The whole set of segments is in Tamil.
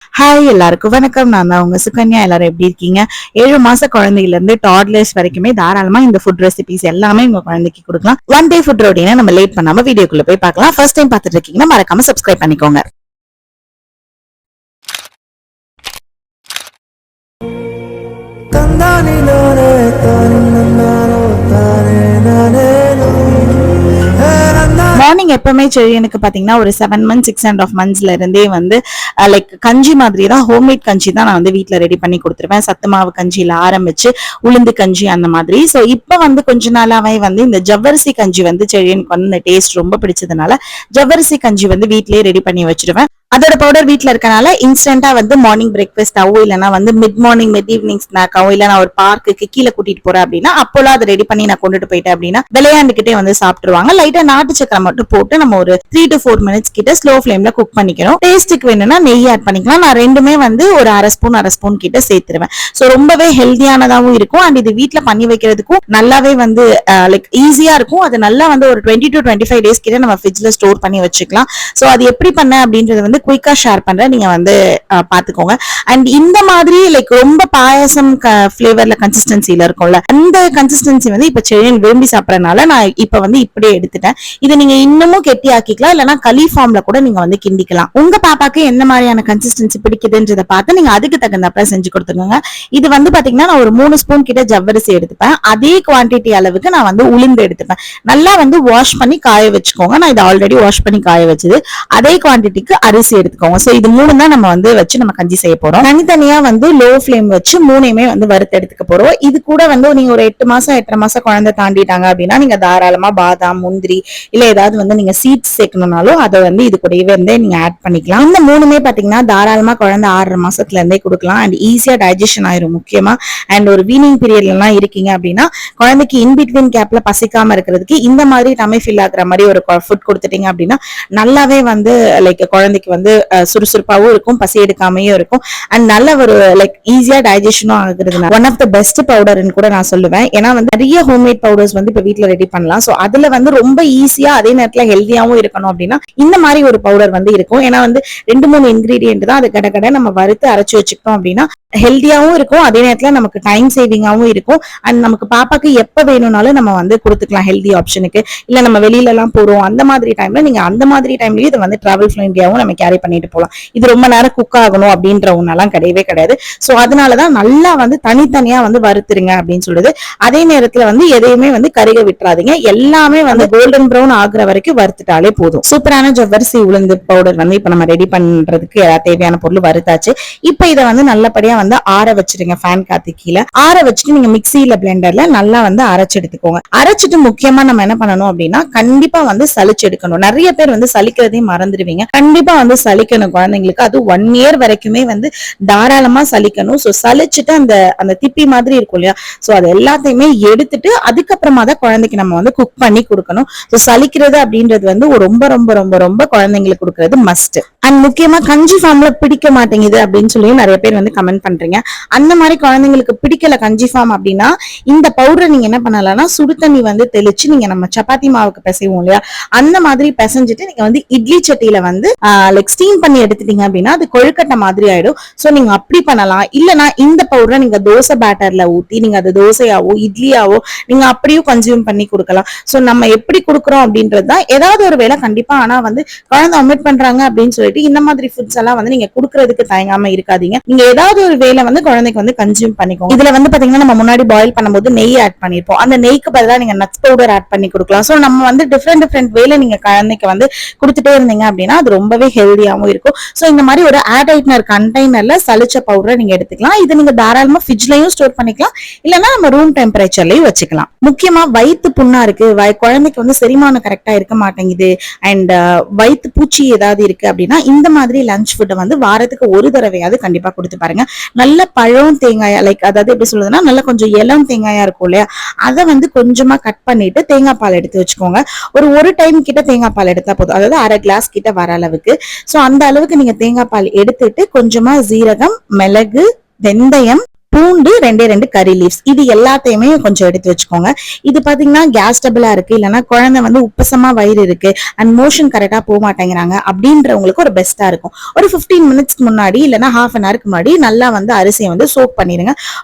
ஹாய் எல்லாருக்கும் வணக்கம். நான் தான் உங்க சுகன்யா. எல்லாரும் எப்படி இருக்கீங்க? 7 மாச குழந்தையில இருந்து டாட்லர்ஸ் வரைக்குமே தாராளமா இந்த ஃபுட் ரெசிபிஸ் எல்லாமே உங்க குழந்தைக்கு கொடுக்கலாம். ஒன் டே ஃபுட் ரொட்டீனை நம்ம லேட் பண்ணாம வீடியோக்குள்ள போய் பார்க்கலாம். ஃபர்ஸ்ட் டைம் பார்த்துட்டு இருக்கீங்கன்னா மறக்காம சப்ஸ்கிரைப் பண்ணிக்கோங்க. மார்னிங் எப்பவுமே செழியனுக்கு பாத்தீங்கன்னா ஒரு 7 months 6.5 monthsல இருந்தே வந்து லைக் கஞ்சி மாதிரி தான், ஹோம்மேட் கஞ்சி தான் நான் வந்து வீட்டுல ரெடி பண்ணி கொடுத்துருவேன். சத்து மாவு கஞ்சியில ஆரம்பிச்சு உளுந்து கஞ்சி அந்த மாதிரி. சோ இப்ப வந்து கொஞ்ச நாளாவே வந்து இந்த ஜவ்வரிசி கஞ்சி வந்து செழியனுக்கு வந்து இந்த டேஸ்ட் ரொம்ப பிடிச்சதுனால ஜவ்வரிசி கஞ்சி வந்து வீட்லயே ரெடி பண்ணி வச்சிருவேன். அதோட பவுடர் வீட்டுல இருக்கனால இன்ஸ்டன்டா வந்து மார்னிங் பிரேக்ஃபாஸ்ட் ஆகும், இல்லைன்னா வந்து mid morning mid evening snack ஆகும், இல்ல நான் ஒரு பார்க்குக்கு கீழே கூட்டிட்டு போறேன் அப்படின்னா அப்போலாம் அதை ரெடி பண்ணி நான் கொண்டுட்டு போயிட்டேன் அப்படின்னா விளையாண்டுகிட்டே வந்து சாப்பிட்டுருவாங்க. லைட்டா நாட்டு சக்கரை மட்டும் போட்டு நம்ம ஒரு 3 to 4 minutes கிட்ட ஸ்லோ ஃபிளேம்ல குக் பண்ணிக்கணும். டேஸ்ட்டுக்கு வேணும்னா நெய் ஆட் பண்ணிக்கலாம். நான் ரெண்டுமே வந்து ஒரு அரை ஸ்பூன் கிட்ட சேர்த்துருவேன். சோ ரொம்பவே ஹெல்தியானதாவும் இருக்கும் அண்ட் இது வீட்டுல பண்ணி வைக்கிறதுக்கும் நல்லாவே வந்து லைக் ஈஸியா இருக்கும். அது நல்லா வந்து ஒரு 20 to 25 days கிட்ட நம்ம ஃப்ரிட்ஜ்ல ஸ்டோர் பண்ணி வச்சுக்கலாம். சோ அது எப்படி பண்ண அப்படின்றது வந்து குயிக்கா ஷேர் பண்றேன், நீங்க வந்து பாத்துக்கோங்க. அண்ட் இந்த மாதிரி லைக் ரொம்ப பாயசம் ஃபிளேவர்ல கன்சிஸ்டன்சில இருக்கும்ல, அந்த கன்சிஸ்டன்சி வந்து இப்ப செழியன் விரும்பி சாப்பிடறதுனால நான் இப்ப வந்து இப்படியே எடுத்துட்டேன். இதை நீங்க இன்னமும் கெட்டி ஆக்கிக்கலாம், இல்லைன்னா களி ஃபார்ம்ல கூட நீங்க வந்து கிண்டிக்கலாம். உங்க பாப்பாக்கு எந்த மாதிரியான கன்சிஸ்டன்சி பிடிக்குதுன்றதை பார்த்து நீங்க அதுக்கு தகுந்தப்ப செஞ்சு கொடுத்துருங்க. இது வந்து பாத்தீங்கன்னா நான் ஒரு 3 ஸ்பூன் கிட்ட ஜவ்வரிசி எடுத்துப்பேன். அதே குவான்டிட்டி அளவுக்கு நான் வந்து உளுந்து எடுத்துப்பேன். நல்லா வந்து வாஷ் பண்ணி காய வச்சுக்கோங்க. நான் இதை ஆல்ரெடி வாஷ் பண்ணி காய வச்சது. அதே குவான்டிட்டிக்கு அரிசி எடுத்துக்கோங்க. சோ இது மூணு தான் நம்ம வந்து வச்சு நம்ம கஞ்சி செய்ய போறோம். தனித்தனியா வந்து லோ ஃபிளேம் வச்சு மூணையுமே வந்து வறுத்து எடுத்துக்க போறோம். இது கூட வந்து நீங்க ஒரு 8 மாசம் 8.5 மாசம் குழந்தை தாண்டிட்டாங்க அப்படின்னா நீங்க தாராளமா பாதாம் முந்திரி இல்ல ஏதாவது வந்து நீங்க சீட்ஸ் சேர்க்கணும்னாலும் அதை வந்து இது கூடவே வந்து நீங்க ஆட் பண்ணிக்கலாம். இந்த மூணுமே பாத்தீங்கன்னா தாராளமா குழந்தை 6 மாசத்துல இருந்தே கொடுக்கலாம் அண்ட் ஈஸியா டைஜஷன் ஆயிரும். முக்கியமா அண்ட் ஒரு வீனிங் பீரியட்ல எல்லாம் இருக்கீங்க அப்படின்னா குழந்தைக்கு இன்பிட்வீன் கேப்ல பசிக்காம இருக்கிறதுக்கு இந்த மாதிரி டமை ஃபில் ஆகுற மாதிரி ஒரு ஃபுட் கொடுத்துட்டீங்க அப்படின்னா நல்லாவே வந்து லைக் குழந்தைக்கு வந்து சுறுசுறுப்பாவும் இருக்கும், பசி எடுக்காமையும் இருக்கும் அண்ட் நல்ல ஒரு லைக் ஈஸியா டைஜஷனும் ஆகுறதுனால ஒன் ஆஃப் த பெஸ்ட் பவுடர்னு கூட நான் சொல்லுவேன். ஏன்னா வந்து நிறைய ஹோம்மேட் பவுடர்ஸ் வந்து இப்ப வீட்டுல ரெடி பண்ணலாம். சோ அதுல வந்து ரொம்ப ஈஸியா அதே நேரத்துல ஹெல்தியாவும் இருக்கணும் அப்படின்னா இந்த மாதிரி ஒரு பவுடர் வந்து இருக்கும். ஏன்னா வந்து 2-3 இன்கிரீடியன்ட் தான், அது கடை நம்ம வறுத்து அரைச்சு வச்சுக்கிட்டோம் அப்படின்னா ஹெல்தியாவும் இருக்கும், அதே நேரத்துல நமக்கு டைம் சேவிங்காவும் இருக்கும் அண்ட் நமக்கு பாப்பாக்கு எப்ப வேணும்னாலும் நம்ம வந்து கொடுத்துக்கலாம் ஹெல்தி ஆப்ஷனுக்கு. இல்ல நம்ம வெளியில எல்லாம் போறோம் அந்த மாதிரி டைம்ல நீங்க அந்த மாதிரி டைம்லயும் இதை வந்து டிராவல் ஃப்ரெண்ட்லியாவும் நம்ம கேரி பண்ணிட்டு போகலாம். இது ரொம்ப நேரம் குக் ஆகணும் அப்படின்ற ஒன்னெல்லாம் கிடையவே கிடையாது. சோ அதனாலதான் நல்லா வந்து தனித்தனியா வந்து வறுத்துருங்க அப்படின்னு சொல்லுது. அதே நேரத்துல வந்து எதையுமே வந்து கருக விட்டுறாதீங்க, எல்லாமே வந்து கோல்டன் ப்ரௌன் ஆகுற வரைக்கும் வறுத்துட்டாலே போதும். சூப்பரான ஜவ்வரிசி உளுந்து பவுடர் வந்து இப்ப நம்ம ரெடி பண்றதுக்கு தேவையான பொருள் வறுத்தாச்சு. இப்ப இதை வந்து நல்லபடியா வந்து ஆற வச்சிருங்க. ஃபேன் காத்து கீழே ஆற வச்சுட்டு நீங்க மிக்சியில பிளெண்டர்ல நல்லா வந்து அரைச்சு எடுத்துக்கோங்க. அரைச்சிட்டு முக்கியமா நம்ம என்ன பண்ணணும் அப்படின்னா கண்டிப்பா வந்து சலிச்சு எடுக்கணும். நிறைய பேர் வந்து சலிக்கிறதையும் மறந்துடுவீங்க. கண்டிப்பா வந்து சலிக்கணும் குழந்தைங்களுக்கு. அது 1 year வரைக்குமே வந்து தாராளமா சலிக்கணும். சோ சலிச்சுட்டு அந்த திப்பி மாதிரி இருக்கும் இல்லையா, சோ அது எல்லாத்தையுமே எடுத்துட்டு அதுக்கப்புறமா தான் குழந்தைக்கு நம்ம வந்து குக் பண்ணி கொடுக்கணும். சோ சலிக்கிறது அப்படின்றது வந்து ரொம்ப ரொம்ப ரொம்ப ரொம்ப குழந்தைங்களுக்கு கொடுக்கறது மஸ்ட். அண்ட் முக்கியமா கஞ்சி ஃபார்ம்ல பிடிக்க மாட்டேங்குது அப்படின்னு சொல்லி நிறைய பேர் வந்து கமெண்ட் பண்றீங்க. அந்த மாதிரி குழந்தைங்களுக்கு பிடிக்கல கஞ்சி ஃபார்ம் அப்படின்னா இந்த பவுடர் நீங்க என்ன பண்ணலாம்னா சுடு தண்ணி வந்து தெளிச்சு நீங்க நம்ம சப்பாத்தி மாவுக்கு பிசைவோம் இல்லையா, அந்த மாதிரி பிசைஞ்சிட்டு நீங்க வந்து இட்லி சட்டியில வந்து லைக் ஸ்டீம் பண்ணி எடுத்துட்டீங்க அப்படின்னா அது கொழுக்கட்டை மாதிரி ஆயிடும். சோ நீங்க அப்படி பண்ணலாம். இல்லனா இந்த பவுடரை நீங்க தோசை பேட்டர்ல ஊத்தி நீங்க அது தோசையாவோ இட்லியாவோ நீங்க அப்படியும் கன்சியூம் பண்ணி கொடுக்கலாம். சோ நம்ம எப்படி கொடுக்குறோம் அப்படின்றதுதான் ஏதாவது ஒரு வேலை கண்டிப்பா. ஆனா வந்து குழந்தை ஒமிட் பண்றாங்க அப்படின்னு சொல்லிட்டு இந்த மாதிரி ஃபுட்ஸ் எல்லாம் வந்து நீங்க கொடுக்கறதுக்கு தயங்காம இருக்காதீங்க. நீங்க ஏதாவது ஒரு வேலை வந்து குழந்தைக்கு வந்து கன்சியூம் பண்ணிக்கோங்க. இதுல வந்து பாத்தீங்கன்னா நம்ம முன்னாடி பாயில் பண்ணும்போது நெய் ஆட் பண்ணிருப்போம். அந்த நெய்க்கு பதிலா நீங்க நட்ஸ் பவுடர் ஆட் பண்ணி கொடுக்கலாம். சோ நம்ம வந்து டிஃப்ரெண்ட் வேலை நீங்க குழந்தைக்கு வந்து கொடுத்துட்டே இருந்தீங்க அப்படின்னா அது ரொம்பவே ஹெல்தியாவும் இருக்கும். சோ இந்த மாதிரி ஒரு ஏர் டைட்னர் கண்டெய்னர்ல சலிச்ச பவுடரை நீங்க எடுத்துக்கலாம். இது நீங்க தாராளமா ஃப்ரிட்ஜ்லயும் ஸ்டோர் பண்ணிக்கலாம், இல்லைன்னா நம்ம ரூம் டெம்பரேச்சர்லயும் வச்சுக்கலாம். முக்கியமா வயிற்று புண்ணா இருக்கு, குழந்தைக்கு வந்து செரிமானம் கரெக்டா இருக்க மாட்டேங்குது அண்ட் வயிற்று பூச்சி ஏதாவது இருக்கு அப்படின்னா இந்த மாதிரி லஞ்ச் ஃபுட்டை வந்து வாரத்துக்கு ஒரு தடவையாவது கண்டிப்பா கொடுத்து பாருங்க. நல்ல பழம் தேங்காயா லைக் அதாவது எப்படி சொல்றதுன்னா நல்ல கொஞ்சம் இளம் தேங்காயா இருக்கும் இல்லையா, அதை வந்து கொஞ்சமா கட் பண்ணிட்டு தேங்காய் பால் எடுத்து வச்சுக்கோங்க. ஒரு டைம் கிட்ட தேங்காய் பால் எடுத்தா போதும், அதாவது அரை கிளாஸ் கிட்ட வர அளவுக்கு. சோ அந்த அளவுக்கு நீங்க தேங்காய் பால் எடுத்துட்டு கொஞ்சமா சீரகம் மிளகு வெந்தயம் பூண்டு 2 கறி லீவ்ஸ், இது எல்லாத்தையுமே கொஞ்சம் எடுத்து வச்சுக்கோங்க. இது பாத்தீங்கன்னா கேஸ் டபுளா இருக்கு, இல்லைன்னா குழந்தை வந்து உப்பசமா வயிறு இருக்கு அண்ட் மோஷன் கரெக்டா போக மாட்டேங்கிறாங்க அப்படின்றவங்களுக்கு ஒரு பெஸ்டா இருக்கும். ஒரு 15 மினிட்ஸ்க்கு முன்னாடி இல்லைன்னா ஹாஃப் அன் ஹவருக்கு முன்னாடி நல்லா வந்து அரிசியை வந்து சோக் பண்ணிருங்க.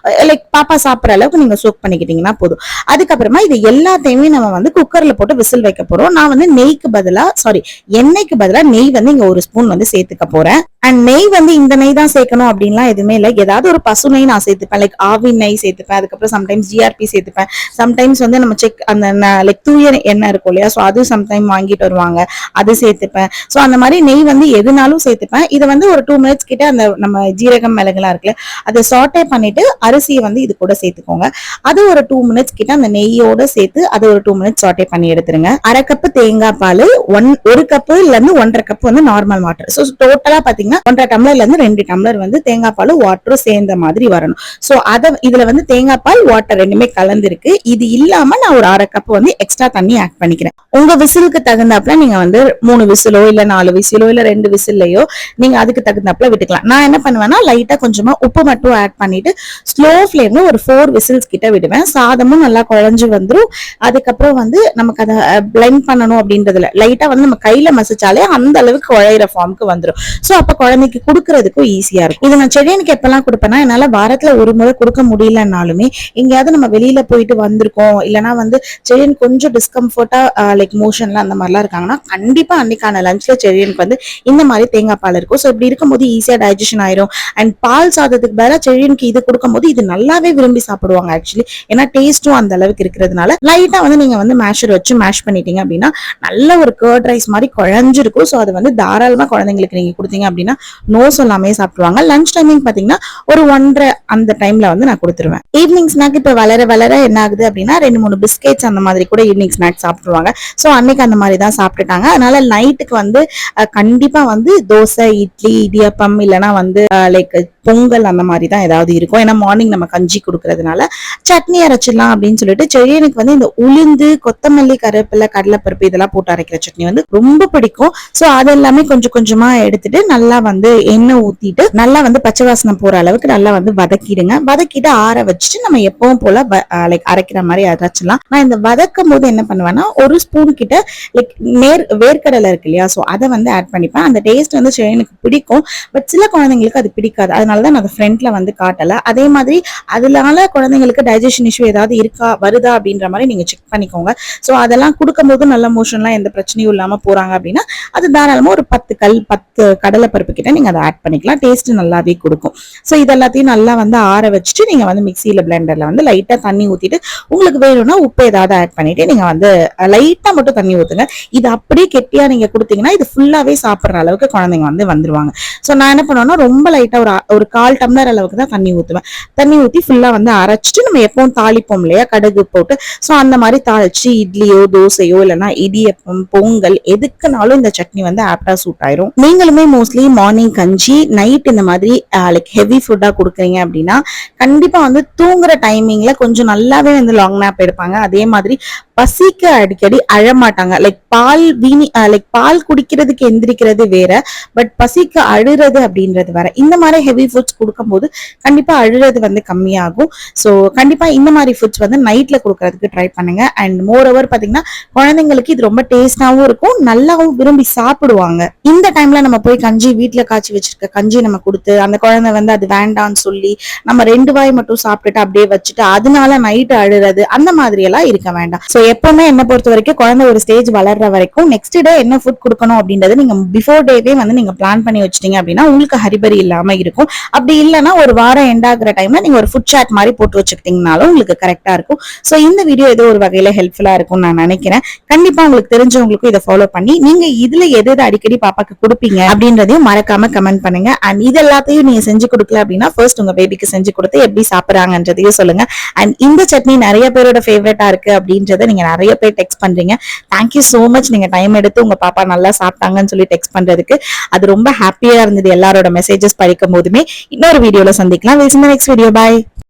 லைக் பாப்பா சாப்பிட்ற அளவுக்கு நீங்க சோக் பண்ணிக்கிட்டீங்கன்னா போதும். அதுக்கப்புறமா இது எல்லாத்தையுமே நம்ம வந்து குக்கர்ல போட்டு விசில் வைக்க போறோம். நான் வந்து எண்ணெய்க்கு பதிலா நெய் வந்து இங்க 1 ஸ்பூன் வந்து சேர்த்துக்க போறேன். அண்ட் நெய் வந்து இந்த நெய் தான் சேர்க்கணும் அப்படின்லாம் எதுவுமே இல்லை. ஏதாவது ஒரு பசு நெய் நான் சேர்த்துப்பேன், லைக் ஆவின் நெய் சேர்த்துப்பேன். அதுக்கப்புறம் சம்டைம்ஸ் ஜிஆர்பி சேர்த்துப்பேன். சம்டைம்ஸ் வந்து நம்ம செக் அந்த லைக் தூய எண்ணெய் இருக்கும் இல்லையா, ஸோ அது சம்டைம் வாங்கிட்டு வருவாங்க, அது சேர்த்துப்பேன். ஸோ அந்த மாதிரி நெய் வந்து எதுனாலும் சேர்த்துப்பேன். இதை வந்து ஒரு 2 மினிட்ஸ் கிட்ட அந்த நம்ம ஜீரகம் மிளகுலாம் இருக்குல்ல, அதை சாட்டே பண்ணிட்டு அரிசியை வந்து இது கூட சேர்த்துக்கோங்க. அது ஒரு 2 மினிட்ஸ் கிட்ட அந்த நெய்யோட சேர்த்து அது ஒரு 2 மினிட்ஸ் சாட்டே பண்ணி எடுத்துருங்க. 1/2 கப் தேங்காய் பால், 1 கப்பு இல்ல இருந்து 1.5 கப் வந்து நார்மல் வாட்டர். ஸோ டோட்டலா பாத்தீங்கன்னா 1.5 டம்ளர்ல இருந்து 2 டம்ளர் வந்து தேங்காய் பால் வாட்டரும் சேர்ந்த மாதிரி வரணும். சோ இதுல வந்து தேங்காய் பால் வாட்டர் ரெண்டுமே கலந்துருக்கு. இது இல்லாம நான் ஒரு 1/2 கப் வந்து எக்ஸ்ட்ரா தண்ணி ஆட் பண்ணிக்கிறேன். உங்க விசிலுக்கு தகுந்தாப்புல நீங்க வந்து 3 விசிலோ இல்ல 4 விசிலோ இல்ல 2 விசில்லையோ நீங்க அதுக்கு தகுந்தாப்புல விட்டுக்கலாம். நான் என்ன பண்ணுவேன்னா லைட்டா கொஞ்சமா உப்பு மட்டும் ஆட் பண்ணிட்டு ஸ்லோ ஃபிளேம்ல ஒரு 4 விசில்ஸ் கிட்ட விடுவேன். சாதமும் நல்லா குழஞ்சு வந்துரும். அதுக்கப்புறம் வந்து நமக்கு அதை பிளெண்ட் பண்ணணும் அப்படின்றதுல லைட்டா வந்து நம்ம கையில மசிச்சாலே அந்த அளவுக்கு குழையிற ஃபார்முக்கு வந்துடும். சோ அப்ப குழந்தைக்கு கொடுக்கறதுக்கும் ஈஸியா இருக்கும். இது நான் செடியனுக்கு எப்பெல்லாம் கொடுப்பேன்னா, என்னால வாரத்துல ஒரு முறை கொடுக்க முடியலனாலுமே எங்கேயாவது நம்ம வெளியில போயிட்டு வந்திருக்கோம், இல்லைன்னா வந்து செடியன் கொஞ்சம் டிஸ்கம்ஃபர்ட்டா லைக் மோஷன்ல அந்த மாதிரிலாம் இருக்காங்கன்னா கண்டிப்பா அன்னைக்கான லஞ்ச்ல செடியனுக்கு வந்து இந்த மாதிரி தேங்காய் பால் இருக்கும். ஸோ இப்படி இருக்கும்போது ஈஸியா டைஜஷன் ஆயிரும். அண்ட் பால் சாதத்துக்கு பதிலாக செடியனுக்கு இது கொடுக்கும்போது இது நல்லாவே விரும்பி சாப்பிடுவாங்க ஆக்சுவலி. ஏன்னா டேஸ்ட்டும் அந்த அளவுக்கு இருக்கிறதுனால லைட்டா வந்து நீங்க வந்து மேஷர் வச்சு மேஷ் பண்ணிட்டீங்க அப்படின்னா நல்ல ஒரு கர்ட் ரைஸ் மாதிரி குழஞ்சிருக்கும். ஸோ அது வந்து தாராளமா குழந்தைங்களுக்கு நீங்க கொடுத்தீங்க அப்படின்னா நோ சொல்லாமே சாப்பிடுவாங்க. லஞ்ச் டைமிங் பாத்தீங்கன்னா ஒரு 1:30 அந்த டைம்ல வந்து நான் கொடுத்துருவேன். ஈவினிங் ஸ்நாக் இப்ப வளர வளர என்ன ஆகுது அப்படின்னா 2-3 பிஸ்கெட்ஸ் அந்த மாதிரி கூட ஈவினிங் ஸ்நாக் சாப்பிடுவாங்க. சோ அன்னைக்கு அந்த மாதிரி தான் சாப்பிட்டுட்டாங்க. அதனால நைட்டுக்கு வந்து கண்டிப்பா வந்து தோசை, இட்லி, இடியப்பம் இல்லைன்னா வந்து லைக் பொங்கல் அந்த மாதிரி தான் ஏதாவது இருக்கும். ஏன்னா மார்னிங் நம்ம கஞ்சி கொடுக்கறதுனால சட்னி அரைச்சிடலாம் அப்படின்னு சொல்லிட்டு செடியனுக்கு வந்து இந்த உளுந்து, கொத்தமல்லி, கருவேப்பிலை, கடலைப்பருப்பு இதெல்லாம் போட்டு அரைக்கிற சட்னி வந்து ரொம்ப பிடிக்கும். சோ அதெல்லாமே கொஞ்சம் கொஞ்சமா எடுத்துட்டு நல்லா வந்து எண்ணெய் ஊத்திட்டு நல்லா வந்து பச்சை வாசனை போற அளவுக்கு நல்லா வந்து வதக்கிடுங்க. வதக்கிட்டு ஆற வச்சுட்டு நம்ம எப்பவும் போல லைக் அரைக்கிற மாதிரி அரைச்சிடலாம். நான் இந்த வதக்கும் போது என்ன பண்ணுவேன்னா 1 ஸ்பூன் கிட்ட லைக் வேர்க்கடலை இருக்கு இல்லையா, சோ அதை வந்து ஆட் பண்ணிப்பேன். அந்த டேஸ்ட் வந்து எனக்கு பிடிக்கும். பட் சில குழந்தைங்களுக்கு அது பிடிக்காது. அதனாலதான் நான் அதை ஃப்ரண்ட்ல வந்து காட்டல. அதே மாதிரி அதனால குழந்தைங்களுக்கு டைஜஷன் இஷ்யூ ஏதாவது வருதா அப்படின்ற மாதிரி நீங்க செக் பண்ணிக்கோங்க. சோ அதெல்லாம் கொடுக்கும் போது நல்ல மோஷன்லாம் எந்த பிரச்சனையும் இல்லாம போறாங்க அப்படின்னா அது தாராளமா ஒரு 10 கடலை பருப்பு கிட்ட நீங்க அதை ஆட் பண்ணிக்கலாம். டேஸ்ட் நல்லாவே கொடுக்கும். சோ இதெல்லாத்தையும் நல்லா வந்து ஆற வச்சுட்டு நீங்க வந்து மிக்சியில பிளெண்டர்ல வந்து லைட்டா தண்ணி ஊத்திட்டு உங்களுக்கு வேணும்னா உப்பு ஏதாவது ஆட் பண்ணிட்டு நீங்க வந்து லைட்டா மட்டும் தண்ணி ஊத்துங்க. இது அப்படியே கெட்டியா நீங்க கொடுத்தீங்கன்னா இது ஃபுல்லாவே சாப்பிடுற அளவுக்கு குழந்தைங்க வந்து வந்துருவாங்க. சோ நான் என்ன பண்ணுவேன்னா ரொம்ப லைட்டா ஒரு 1/4 டம்ளர் அளவுக்கு தான் தண்ணி ஊத்துவேன். தண்ணி ஊத்தி ஃபுல்லா வந்து அரைச்சிட்டு நம்ம எப்பவும் தாளிப்போம் இல்லையா கடுகு போட்டு, சோ அந்த மாதிரி தாளிச்சு இட்லியோ தோசையோ இல்லைன்னா இடியப்பம், பொங்கல் எதுக்குனாலும் இந்த சட்னி வந்து ஆப்டா சூட் ஆயிரும். நீங்களுமே மோஸ்ட்லி மார்னிங் கஞ்சி, நைட் இந்த மாதிரி லைக் ஹெவி ஃபுட்டா கொடுக்குறீங்க அப்படின்னா கண்டிப்பா வந்து தூங்குற டைமிங்ல கொஞ்சம் நல்லாவே வந்து லாங் நேப் எடுப்பாங்க. அதே மாதிரி பசிக்க அடிக்கடி அழமாட்டாங்க. லைக் பால் குடிக்கிறதுக்கு எந்திரிக்கிறது வேற, பட் பசிக்க அழுறது அப்படின்றது வேற. இந்த மாதிரி ஹெவி ஃபுட்ஸ் கொடுக்கும் போது கண்டிப்பா அழுறது வந்து கம்மியாகும். சோ கண்டிப்பா இந்த மாதிரி ஃபுட்ஸ் வந்து நைட்ல கொடுக்கறதுக்கு ட்ரை பண்ணுங்க. அண்ட் மோர் ஓவர் பாத்தீங்கன்னா குழந்தைங்களுக்கு இது ரொம்ப டேஸ்டாவும் இருக்கும், நல்லாவும் விரும்பி சாப்பிடுவாங்க. இந்த டைம்ல நம்ம போய் கஞ்சி வீட்டுல காய்ச்சி வச்சிருக்க கஞ்சி நம்ம கொடுத்து அந்த குழந்தை வந்து அது வேண்டான்னு சொல்லி நம்ம 2 வாய் மட்டும் சாப்பிட்டுட்டு அப்படியே வச்சுட்டு அதனால நைட்டு அழுறது அந்த மாதிரி எல்லாம் இருக்க வேண்டாம். சோ எப்பவுமே என்ன பொறுத்த வரைக்கும் குழந்தை ஒரு ஸ்டேஜ் வளர்ற வரைக்கும் நெக்ஸ்ட் டே என்ன ஃபுட் கொடுக்கணும் அப்படின்றது நீங்க பிஃபோர் டேவே வந்து நீங்க பிளான் பண்ணி வச்சிட்டீங்க அப்படின்னா உங்களுக்கு ஹரிபரி இல்லாம இருக்கும். அப்படி இல்லைன்னா ஒரு வாரம் எண்ட் ஆகுற டைம்ல நீங்க ஒரு ஃபுட் சாட் மாதிரி போட்டு வச்சுக்கிட்டீங்கனாலும் உங்களுக்கு கரெக்டா இருக்கும். சோ இந்த வீடியோ ஏதோ ஒரு வகையில ஹெல்ப்ஃபுல்லா இருக்கும் நான் நினைக்கிறேன். கண்டிப்பா உங்களுக்கு தெரிஞ்சவங்களுக்கும் இதை ஃபாலோ பண்ணி நீங்க இதுல எது அடிக்கடி பாப்பாக்கு கொடுப்பீங்க அப்படின்றதையும் மறக்காம கமெண்ட் பண்ணுங்க. அண்ட் இது எல்லாத்தையும் நீங்க செஞ்சு கொடுக்கல அப்படின்னா ஃபர்ஸ்ட் உங்க பேபிக்கு செஞ்சு கொடுத்து எப்படி சாப்பிடுறாங்கன்றதையும் சொல்லுங்க. அண்ட் இந்த சட்னி நிறைய பேரோட ஃபேவரட்டா இருக்கு அப்படின்றத நீங்க நிறைய பேர் டெக்ஸ்ட் பண்றீங்க. Thank you so much. நீங்க டைம் எடுத்து உங்க பாப்பா நல்லா சாப்பிட்டாங்கன்னு சொல்லி டெக்ஸ்ட் பண்றதுக்கு அது ரொம்ப ஹாப்பியா இருந்தது. எல்லாரோட மெசேஜஸ் படிக்கும் போதுமே. இன்னொரு வீடியோல சந்திக்கலாம். Next video. பாய்.